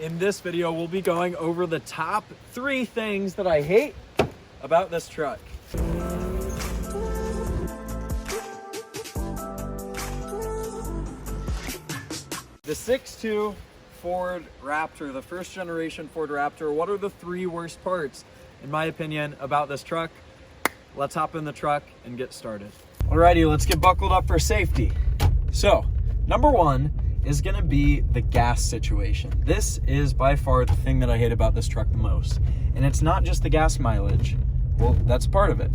In this video, we'll be going over the top 3 things that I hate about this truck. The 6.2 Ford Raptor, the first generation Ford Raptor. What are the 3 worst parts, in my opinion, about this truck? Let's hop in the truck and get started. Alrighty, let's get buckled up for safety. So, number 1 is gonna be the gas situation. This is by far the thing that I hate about this truck the most. And it's not just the gas mileage, well, that's part of it,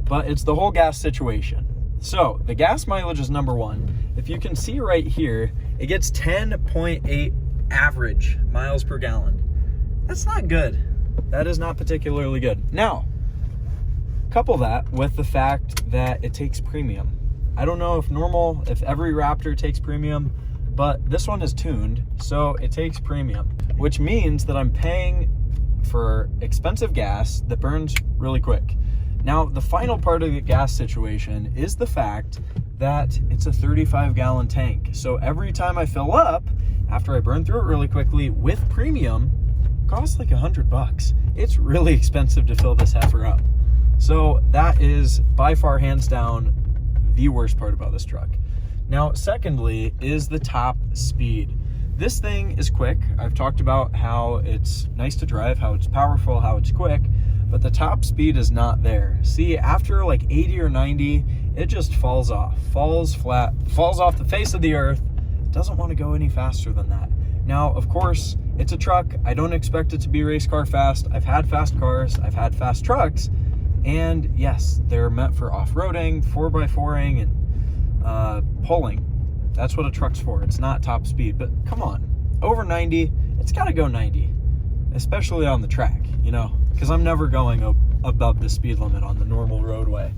but it's the whole gas situation. So, the gas mileage is number 1. If you can see right here, it gets 10.8 average miles per gallon. That's not good. That is not particularly good. Now, couple that with the fact that it takes premium. I don't know if every Raptor takes premium, but this one is tuned, so it takes premium, which means that I'm paying for expensive gas that burns really quick. Now, the final part of the gas situation is the fact that it's a 35-gallon tank. So every time I fill up, after I burn through it really quickly with premium, it costs like $100. It's really expensive to fill this heifer up. So that is by far, hands down, the worst part about this truck. Now, secondly, is the top speed. This thing is quick. I've talked about how it's nice to drive, how it's powerful, how it's quick, but the top speed is not there. See, after like 80 or 90, it just falls off, falls flat, falls off the face of the earth. It doesn't want to go any faster than that. Now, of course, it's a truck. I don't expect it to be race car fast. I've had fast cars, I've had fast trucks, and yes, they're meant for off-roading, 4x4ing, and pulling. That's what a truck's for. It's not top speed, but come on, over 90, it's got to go 90, especially on the track, you know, because I'm never going above the speed limit on the normal roadway.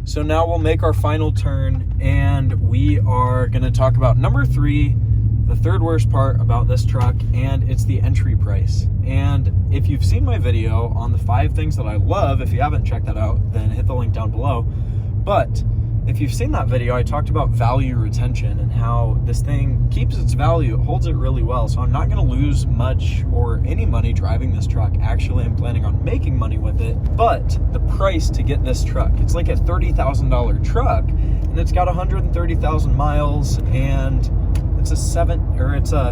So now we'll make our final turn, and we are going to talk about number 3, the third worst part about this truck, and it's the entry price. And if you've seen my video on the 5 things that I love, if you haven't checked that out, then hit the link down below. But if you've seen that video, I talked about value retention and how this thing keeps its value, it holds it really well. So I'm not gonna lose much or any money driving this truck. Actually, I'm planning on making money with it. But the price to get this truck, it's like a $30,000 truck, and it's got 130,000 miles, and it's a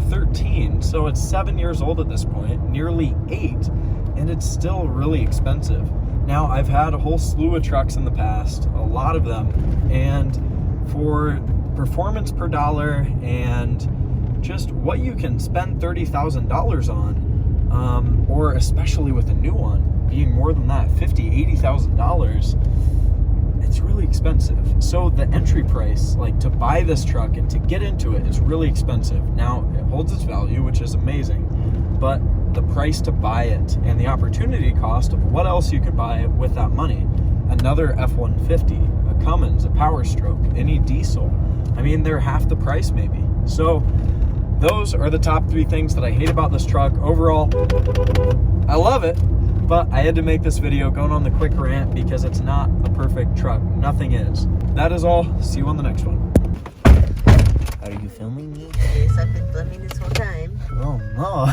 13, so it's 7 years old at this point, nearly 8, and it's still really expensive. Now, I've had a whole slew of trucks in the past, a lot of them, and for performance per dollar and just what you can spend $30,000 on, or especially with a new one, being more than that, $50,000, $80,000, it's really expensive. So the entry price, like to buy this truck and to get into it, it's really expensive. Now, it holds its value, which is amazing, but the price to buy it and the opportunity cost of what else you could buy with that money, another F-150, a Cummins, a Power Stroke, any diesel, I mean, they're half the price maybe. So those are the top 3 things that I hate about this truck. Overall, I love it, but I had to make this video going on the quick rant because it's not a perfect truck. Nothing is. That is all. See you on the next one. Are you filming me? Yes, I've been filming this whole time. Oh no.